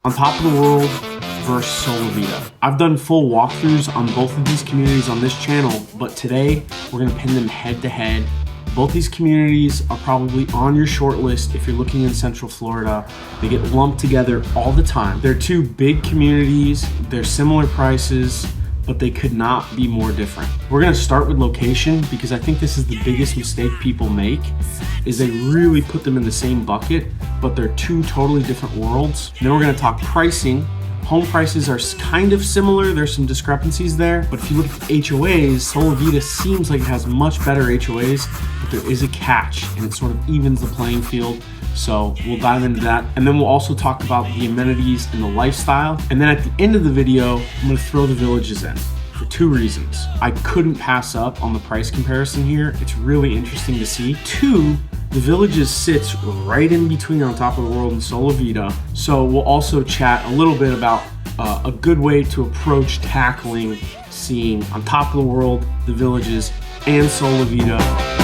On top of the world versus Solivita. I've done full walkthroughs on both of these communities on this channel, but today we're gonna pin them head to head. Both these communities are probably on your short list if you're looking in Central Florida. They get lumped together all the time. They're two big communities, they're similar prices, but they could not be more different. We're gonna start with location because I think this is the biggest mistake people make, is they really put them in the same bucket, but they're two totally different worlds. And then we're gonna talk pricing. Home prices are kind of similar, there's some discrepancies there, but if you look at the HOAs, Solivita seems like it has much better HOAs, but there is a catch, and it sort of evens the playing field. So we'll dive into that. And then we'll also talk about the amenities and the lifestyle. And then at the end of the video, I'm gonna throw the villages in for two reasons. I couldn't pass up on the price comparison here. It's really interesting to see. Two, the villages sits right in between On Top of the World and Solivita. So we'll also chat a little bit about a good way to approach tackling seeing On Top of the World, the villages, and Solivita.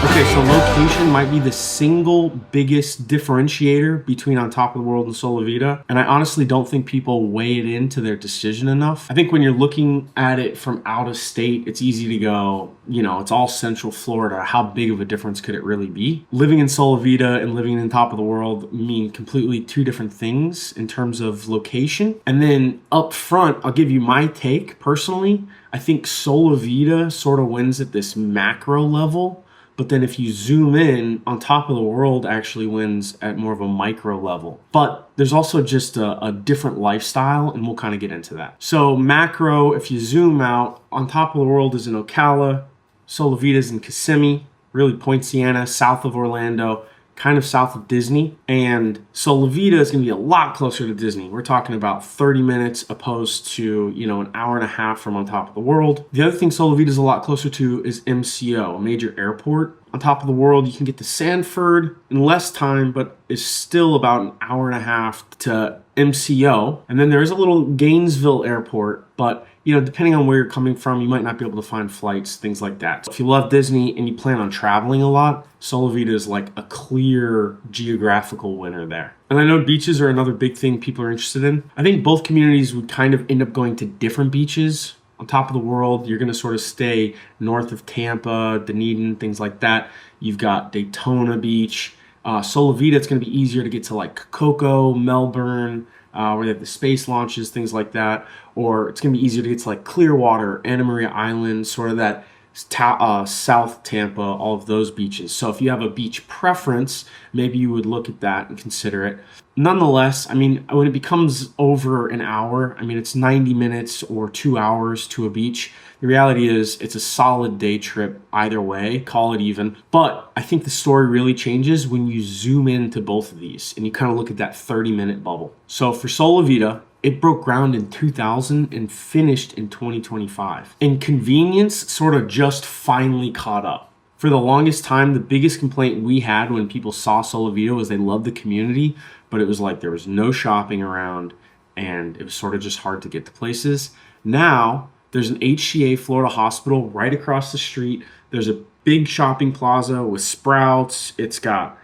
Okay, so location might be the single biggest differentiator between On Top of the World and Solivita, and I honestly don't think people weigh it into their decision enough. I think when you're looking at it from out of state, it's easy to go, you know, it's all Central Florida. How big of a difference could it really be? Living in Solivita and living in Top of the World mean completely two different things in terms of location. And then up front, I'll give you my take personally. I think Solivita sort of wins at this macro level. But then if you zoom in, On Top of the World actually wins at more of a micro level. But there's also just a different lifestyle, and we'll kind of get into that. So macro, if you zoom out, On Top of the World is in Ocala, Solivita is in Kissimmee, really Point Siena, south of Orlando, kind of south of Disney, and Solivita is going to be a lot closer to Disney. We're talking about 30 minutes opposed to, you know, an hour and a half from On Top of the World. The other thing Solivita is a lot closer to is MCO, a major airport. On Top of the World, you can get to Sanford in less time, but is still about an hour and a half to MCO. And then there is a little Gainesville airport, but you know, depending on where you're coming from, you might not be able to find flights, things like that. So if you love Disney and you plan on traveling a lot, Solivita is like a clear geographical winner there. And I know beaches are another big thing people are interested in. I think both communities would kind of end up going to different beaches. On Top of the World, you're gonna sort of stay north of Tampa, Dunedin, things like that. You've got Daytona Beach. Solivita, it's gonna be easier to get to like Cocoa, Melbourne, where they have the space launches, things like that. Or it's gonna be easier to get to like Clearwater, Anna Maria Island, sort of that South Tampa, all of those beaches. So if you have a beach preference, maybe you would look at that and consider it. Nonetheless, I mean, when it becomes over an hour, I mean, it's 90 minutes or 2 hours to a beach. The reality is it's a solid day trip either way, call it even. But I think the story really changes when you zoom into both of these and you kind of look at that 30-minute bubble. So for Solivita, it broke ground in 2000 and finished in 2025. And convenience sort of just finally caught up. For the longest time, the biggest complaint we had when people saw Solivita was they loved the community, but it was like there was no shopping around and it was sort of just hard to get to places. Now, there's an HCA Florida hospital right across the street. There's a big shopping plaza with Sprouts. It's got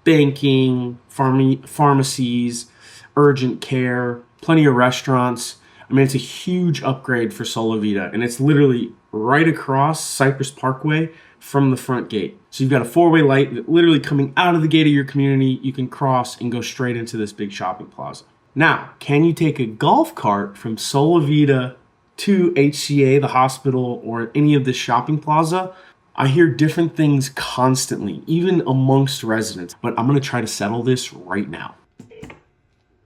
banking, pharmacies, urgent care, plenty of restaurants. I mean, it's a huge upgrade for Solivita, and it's literally right across Cypress Parkway from the front gate. So you've got a four-way light that literally coming out of the gate of your community, you can cross and go straight into this big shopping plaza. Now, can you take a golf cart from Solivita to HCA, the hospital, or any of this shopping plaza? I hear different things constantly, even amongst residents, but I'm gonna try to settle this right now.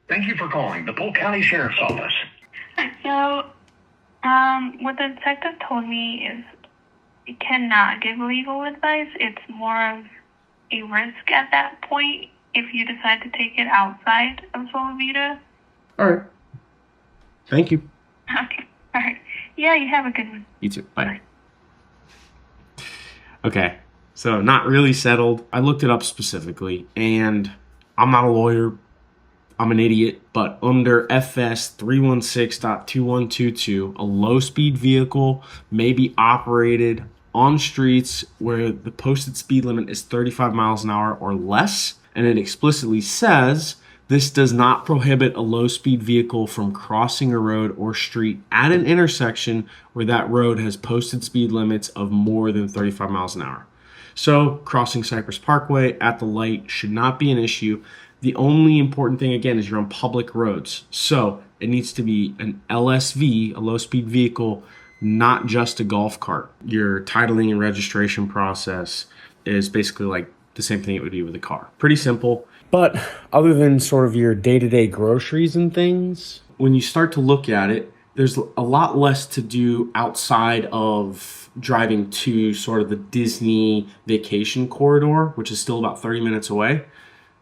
Thank you for calling the Polk County Sheriff's Office. So, what the detective told me is you cannot give legal advice. It's more of a risk at that point if you decide to take it outside of Solivita. All right. Thank you. Okay. All right. Yeah, you have a good one. You too. Bye. Okay. So not really settled. I looked it up specifically, and I'm not a lawyer. I'm an idiot, but under FS 316.2122, a low-speed vehicle may be operated on streets where the posted speed limit is 35 miles an hour or less. And it explicitly says this does not prohibit a low-speed vehicle from crossing a road or street at an intersection where that road has posted speed limits of more than 35 miles an hour. So crossing Cypress Parkway at the light should not be an issue. The only important thing, again, is you're on public roads. So it needs to be an LSV, a low-speed vehicle, not just a golf cart. Your titling and registration process is basically like the same thing it would be with a car. Pretty simple. But other than sort of your day-to-day groceries and things, when you start to look at it, there's a lot less to do outside of driving to sort of the Disney vacation corridor, which is still about 30 minutes away.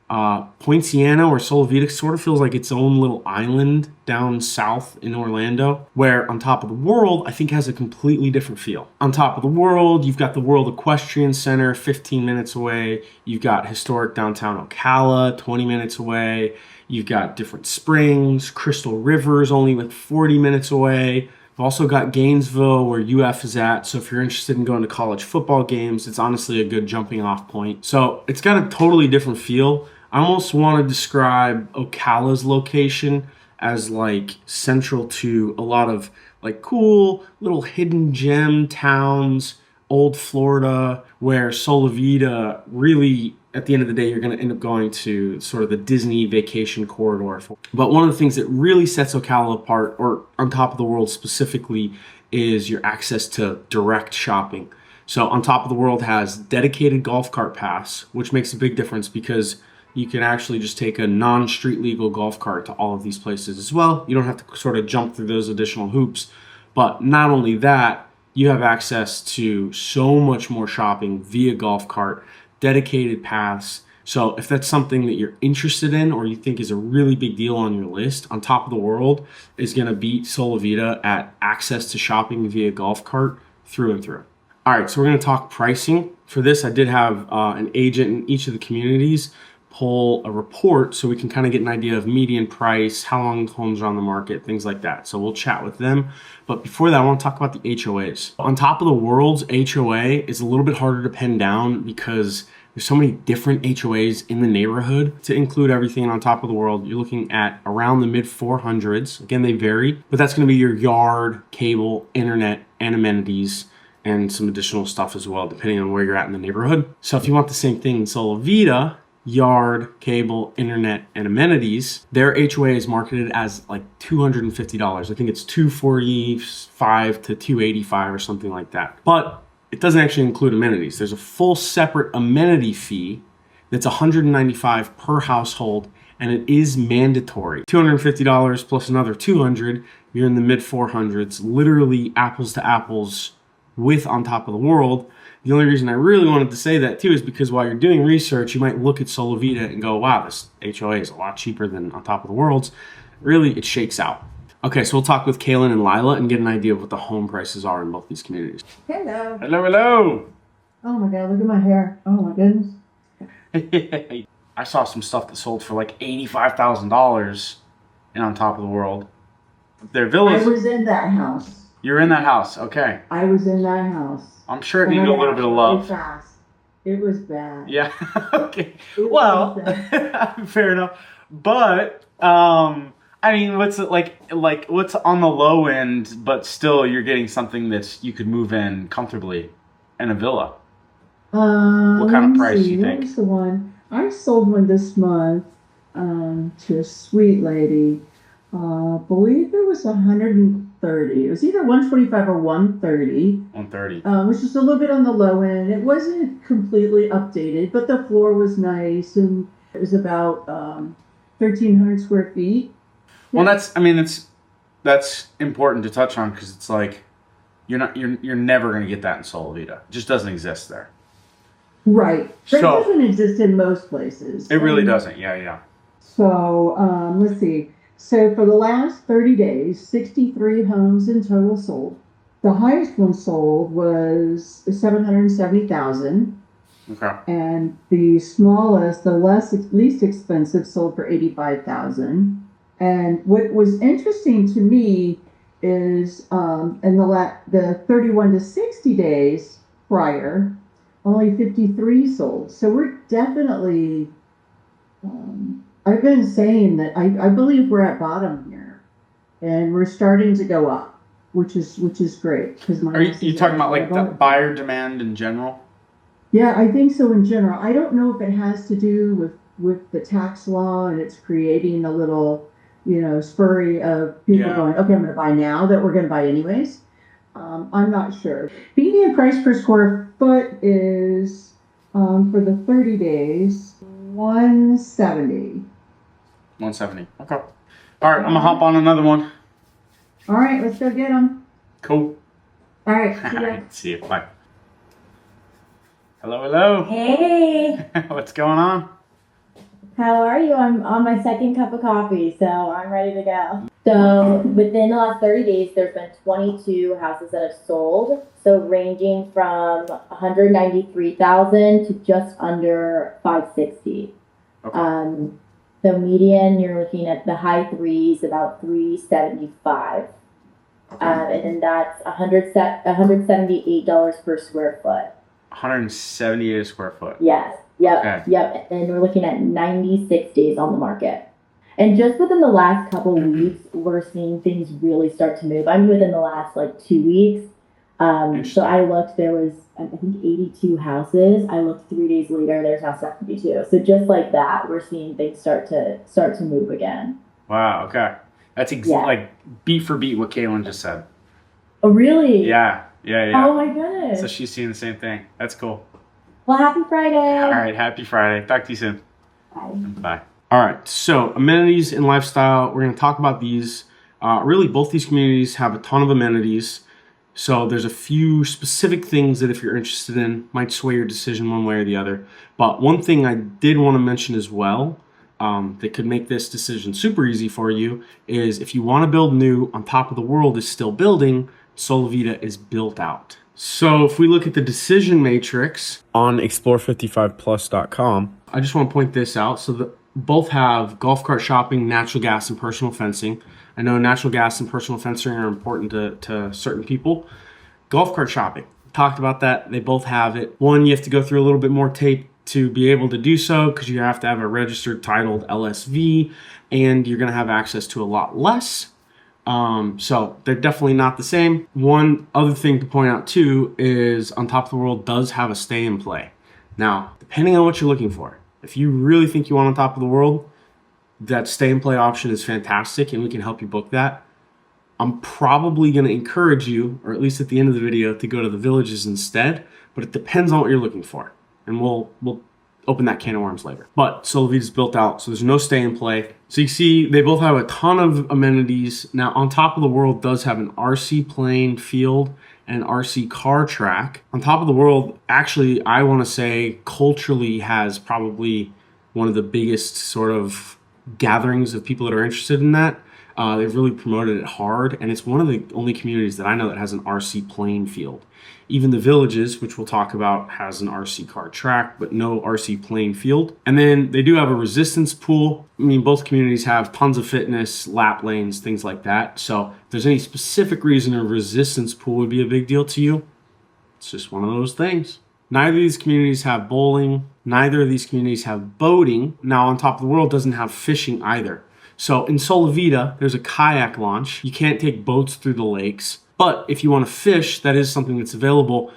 Poinciana or Solivita sort of feels like its own little island down south in Orlando, where On Top of the World, I think, has a completely different feel. On Top of the World, you've got the World Equestrian Center 15 minutes away. You've got historic downtown Ocala 20 minutes away. You've got different springs. Crystal River is only like 40 minutes away. We've also got Gainesville, where UF is at. So if you're interested in going to college football games, it's honestly a good jumping off point. So it's got a totally different feel. I almost want to describe Ocala's location as like central to a lot of like cool little hidden gem towns, old Florida, where Solivita really, at the end of the day, you're going to end up going to sort of the Disney vacation corridor. But one of the things that really sets Ocala apart, or On Top of the World specifically, is your access to direct shopping. So On Top of the World has dedicated golf cart pass, which makes a big difference because you can actually just take a non-street legal golf cart to all of these places as well. You don't have to sort of jump through those additional hoops. But not only that, you have access to so much more shopping via golf cart, dedicated paths. So if that's something that you're interested in or you think is a really big deal on your list, On Top of the World is going to beat Solivita at access to shopping via golf cart through and through. All right, so we're going to talk pricing. For this, I did have an agent in each of the communities pull a report so we can kind of get an idea of median price, how long homes are on the market, things like that. So we'll chat with them. But before that, I want to talk about the HOAs. On Top of the World's HOA is a little bit harder to pin down because there's so many different HOAs in the neighborhood. To include everything On Top of the World, you're looking at around the mid 400s. Again, they vary, but that's going to be your yard, cable, internet, and amenities, and some additional stuff as well, depending on where you're at in the neighborhood. So if you want the same thing in Solivita, yard, cable, internet, and amenities, their HOA is marketed as like $250. I think it's $245 to $285 or something like that. But it doesn't actually include amenities. There's a full separate amenity fee that's $195 per household, and it is mandatory. $250 plus another $200, you're in the mid 400s, literally apples to apples with On Top of the World. The only reason I really wanted to say that too is because while you're doing research, you might look at Solivita and go, wow, this HOA is a lot cheaper than On Top of the World's. Really, it shakes out. Okay, so we'll talk with Kaylin and Lila and get an idea of what the home prices are in both these communities. Hello. Hello, hello. Oh my God, look at my hair. Oh my goodness. I saw some stuff that sold for like $85,000 in On Top of the World. Their villas. I was in that house. You're in that house, okay. I was in that house. I'm sure it needed a little bit of love. Fast. It was bad. Yeah, okay. It Well, was bad. fair enough. But, I mean, what's it like what's on the low end, but still you're getting something that's you could move in comfortably in a villa? What kind of price do you think? What was the one? I sold one this month to a sweet lady. I believe it was 130. It was either 125 or 130. 130. Which is a little bit on the low end. It wasn't completely updated, but the floor was nice, and it was about 1,300 square feet. Well, that's important to touch on because it's like you're never going to get that in Solivita. It just doesn't exist there. Right. That So- doesn't exist in most places. It really doesn't. Yeah. So let's see. So for the last 30 days, 63 homes in total sold. The highest one sold was 770,000, Okay. and the smallest, least expensive, sold for 85,000. And what was interesting to me is in the 31 to 60 days, prior, only 53 sold. So we're definitely, I've been saying that I believe we're at bottom here, and we're starting to go up, which is great. Because Are you talking about like the buyer demand in general? Yeah, I think so in general. I don't know if it has to do with the tax law and it's creating a little, spurry of people going, okay, I'm going to buy now that we're going to buy anyways. I'm not sure. Median price per square foot is, for the 30 days, 170. 170. Okay. All right, I'm gonna hop on another one. All right, let's go get them. Cool. All right, see All ya. right, see you. Bye. Hello. Hey, What's going on? how are you? I'm on my second cup of coffee, so I'm ready to go. So within the last 30 days, there's been 22 houses that have sold. So ranging from 193,000 to just under 560. Okay. The median, you're looking at the high threes, about 375. And then that's $178 per square foot. 178 a square foot. Yes. Yep. Okay. Yep. And we're looking at 96 days on the market. And just within the last couple of weeks, we're seeing things really start to move. I mean, within the last 2 weeks. So I looked, there was, I think, 82 houses. I looked 3 days later, there's now 72. So just like that, we're seeing things start to move again. Wow. Okay. That's like beat for beat what Kaylin just said. Oh, really? Yeah. Oh my goodness. So she's seeing the same thing. That's cool. Well, happy Friday. All right. Happy Friday. Talk to you soon. Bye. Bye. All right, so amenities and lifestyle, we're going to talk about these. Really, both these communities have a ton of amenities. So there's a few specific things that if you're interested in, might sway your decision one way or the other. But one thing I did want to mention as well that could make this decision super easy for you is if you want to build new on top of the world is still building, Solivita is built out. So if we look at the decision matrix on explore55plus.com, I just want to point this out. So both have golf cart shopping, natural gas, and personal fencing. I know natural gas and personal fencing are important to certain people. Golf cart shopping, talked about that. They both have it. One, you have to go through a little bit more tape to be able to do so because you have to have a registered titled LSV and you're going to have access to a lot less. So they're definitely not the same. One other thing to point out too is On Top of the World does have a stay and play. Now, depending on what you're looking for, if you really think you want On Top of the World, that stay and play option is fantastic and we can help you book that. I'm probably going to encourage you, or at least at the end of the video, to go to the villages instead, but it depends on what you're looking for. And we'll open that can of worms later. But Solivita's built out, so there's no stay and play. So you see, they both have a ton of amenities. Now, On Top of the World does have an RC playing field and an RC car track. On Top of the World, actually, I want to say culturally has probably one of the biggest sort of gatherings of people that are interested in that. They've really promoted it hard, and it's one of the only communities that I know that has an RC playing field. Even the villages, which we'll talk about, has an RC car track, but no RC playing field. And then they do have a resistance pool. I mean, both communities have tons of fitness, lap lanes, things like that. So if there's any specific reason a resistance pool would be a big deal to you, it's just one of those things. Neither of these communities have bowling. Neither of these communities have boating. Now, On Top of the World doesn't have fishing either. So in Solivita, there's a kayak launch. You can't take boats through the lakes. But if you want to fish, that is something that's available.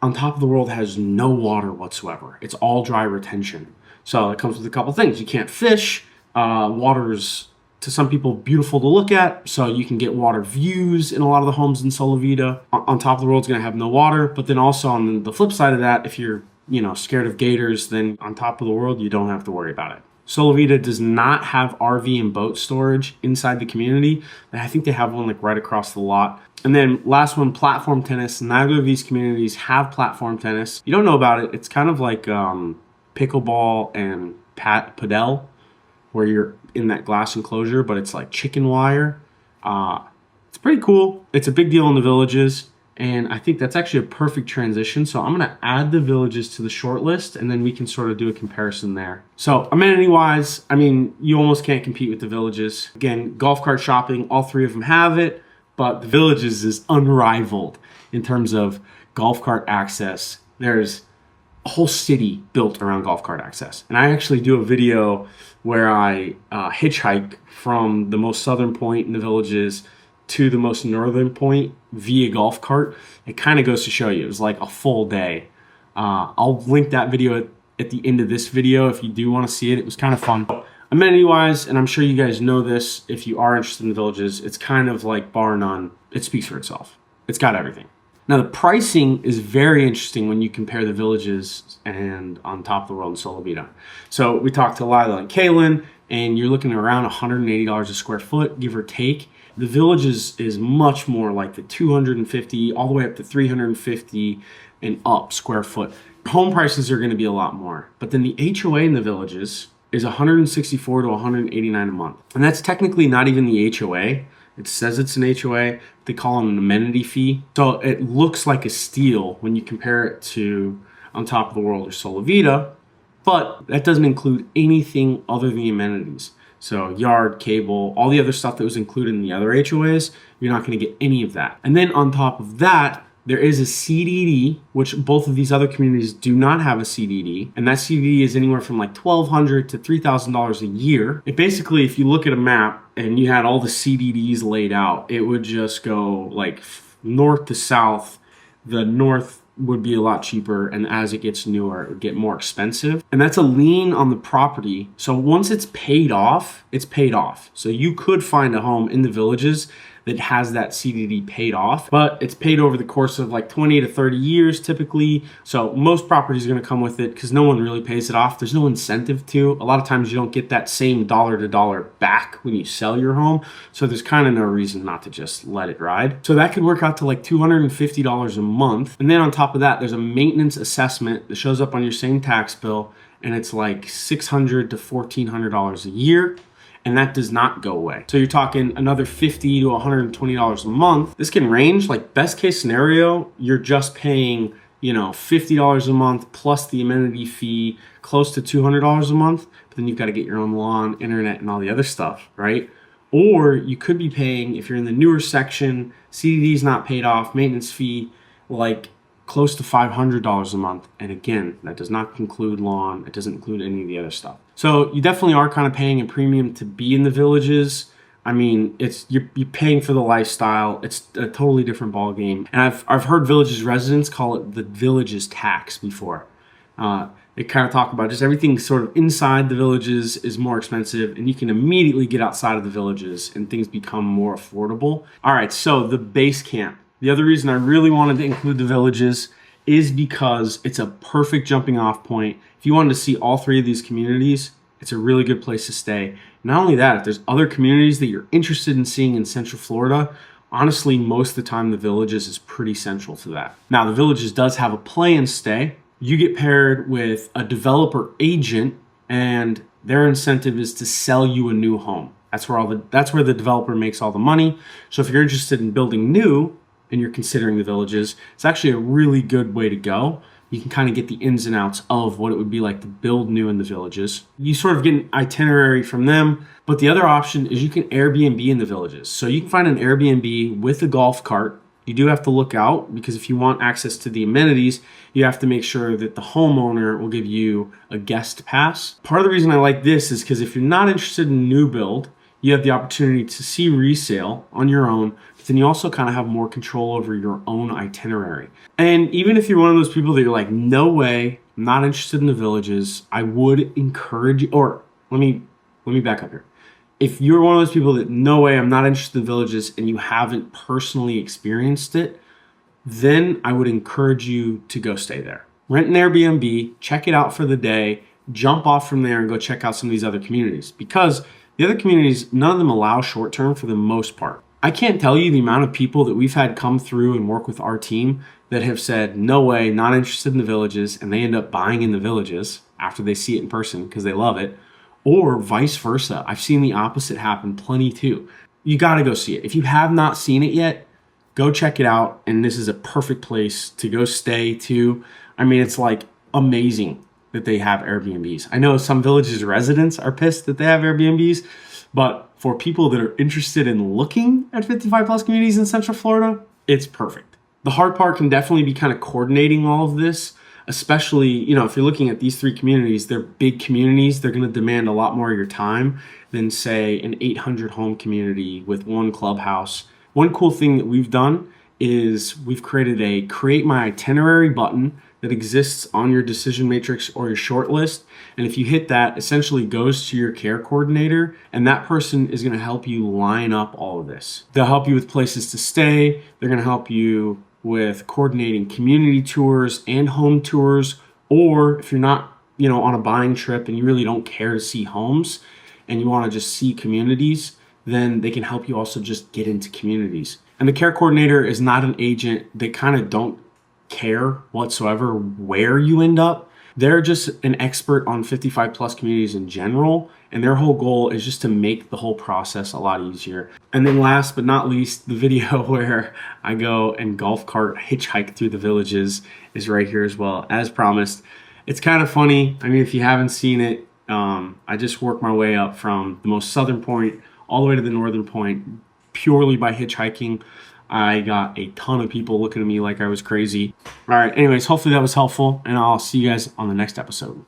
On Top of the World has no water whatsoever. It's all dry retention. So it comes with a couple things. You can't fish. Water's, to some people, beautiful to look at. So you can get water views in a lot of the homes in Solivita. On Top of the World's going to have no water. But then also on the flip side of that, if you're scared of gators, then On Top of the World, you don't have to worry about it. Solivita does not have RV and boat storage inside the community. I think they have one right across the lot. And then last one, platform tennis. Neither of these communities have platform tennis. You don't know about it. It's kind of like pickleball and padel, where you're in that glass enclosure, but it's like chicken wire. It's pretty cool. It's a big deal in the villages. And I think that's actually a perfect transition. So I'm going to add the villages to the short list, and then we can sort of do a comparison there. So amenity-wise, I mean, you almost can't compete with the villages. Again, golf cart shopping, all three of them have it, but the villages is unrivaled in terms of golf cart access. There's a whole city built around golf cart access. And I actually do a video where I hitchhike from the most southern point in the Villages to the most northern point via golf cart. It kind of goes to show you, it was like a full day. I'll link that video at the end of this video if you do want to see it. It was kind of fun. Amenity wise, and I'm sure you guys know this if you are interested in the Villages, it's kind of like bar none. It speaks for itself. It's got everything. Now the pricing is very interesting when you compare the Villages and on top of the World and Solivita. So we talked to Lila and Kaylin, and you're looking at around $180 a square foot, give or take. The Villages is much more like the 250 all the way up to 350 and up square foot. Home prices are going to be a lot more, but then the HOA in the Villages is $164 to $189 a month, and that's technically not even the HOA. It says it's an HOA. They call it an amenity fee. So it looks like a steal when you compare it to on top of the World or Solivita, but that doesn't include anything other than the amenities. So yard, cable, all the other stuff that was included in the other HOAs, you're not going to get any of that. And then on top of that, there is a CDD, which both of these other communities do not have a CDD. And that CDD is anywhere from like $1,200 to $3,000 a year. It basically, if you look at a map and you had all the CDDs laid out, it would just go like north to south. The north would be a lot cheaper, and as it gets newer, it would get more expensive. And that's a lien on the property. So once it's paid off, it's paid off. So you could find a home in the Villages that has that CDD paid off, but it's paid over the course of like 20 to 30 years typically. So most properties are going to come with it because no one really pays it off. There's no incentive to. A lot of times you don't get that same dollar to dollar back when you sell your home. So there's kind of no reason not to just let it ride. So that could work out to like $250 a month. And then on top of that, there's a maintenance assessment that shows up on your same tax bill, and it's like $600 to $1,400 a year. And that does not go away. So you're talking another $50 to $120 a month. This can range, like best case scenario, you're just paying, $50 a month plus the amenity fee, close to $200 a month. But then you've got to get your own lawn, internet, and all the other stuff, right? Or you could be paying, if you're in the newer section, CDD's not paid off, maintenance fee, like close to $500 a month. And again, that does not include lawn. It doesn't include any of the other stuff. So you definitely are kind of paying a premium to be in the Villages. I mean, you're paying for the lifestyle. It's a totally different ball game. And I've heard Villages residents call it the Villages tax before. They kind of talk about just everything sort of inside the Villages is more expensive, and you can immediately get outside of the Villages and things become more affordable. All right, so the base camp. The other reason I really wanted to include the Villages is because it's a perfect jumping off point. If you wanted to see all three of these communities, it's a really good place to stay. Not only that, if there's other communities that you're interested in seeing in Central Florida, honestly, most of the time the Villages is pretty central to that. Now, the Villages does have a play and stay. You get paired with a developer agent, and their incentive is to sell you a new home. That's where the developer makes all the money. So if you're interested in building new, and you're considering the Villages, it's actually a really good way to go. You can kind of get the ins and outs of what it would be like to build new in the Villages. You sort of get an itinerary from them, but the other option is you can Airbnb in the Villages. So you can find an Airbnb with a golf cart. You do have to look out, because if you want access to the amenities, you have to make sure that the homeowner will give you a guest pass. Part of the reason I like this is because if you're not interested in new build, you have the opportunity to see resale on your own, but then you also kind of have more control over your own itinerary. And even if you're one of those people that you're like, no way, I'm not interested in the Villages, I would encourage you, or let me back up here. If you're one of those people that, no way, I'm not interested in the Villages, and you haven't personally experienced it, then I would encourage you to go stay there. Rent an Airbnb, check it out for the day, jump off from there and go check out some of these other communities, because the other communities, none of them allow short-term for the most part. I can't tell you the amount of people that we've had come through and work with our team that have said, no way, not interested in the Villages, and they end up buying in the Villages after they see it in person because they love it, or vice versa. I've seen the opposite happen plenty too. You got to go see it. If you have not seen it yet, go check it out, and this is a perfect place to go stay too. I mean, it's like amazing that they have Airbnbs. I know some Villages residents are pissed that they have Airbnbs, but for people that are interested in looking at 55 plus communities in Central Florida, it's perfect. The hard part can definitely be kind of coordinating all of this, especially, you know, if you're looking at these 3 communities, they're big communities. They're going to demand a lot more of your time than, say, an 800 home community with 1 clubhouse. One cool thing that we've done is we've created a Create My Itinerary button that exists on your decision matrix or your short list. And if you hit that, essentially goes to your care coordinator, and that person is going to help you line up all of this. They'll help you with places to stay. They're going to help you with coordinating community tours and home tours. Or if you're not, you know, on a buying trip and you really don't care to see homes and you want to just see communities, then they can help you also just get into communities. And the care coordinator is not an agent. They kind of don't care whatsoever where you end up. They're just an expert on 55 plus communities in general, and their whole goal is just to make the whole process a lot easier. And then last but not least, the video where I go and golf cart hitchhike through the villages is right here as well, as promised. It's kind of funny. I mean, if you haven't seen it, I just worked my way up from the most southern point all the way to the northern point purely by hitchhiking. I got a ton of people looking at me like I was crazy. All right, anyways, hopefully that was helpful, and I'll see you guys on the next episode.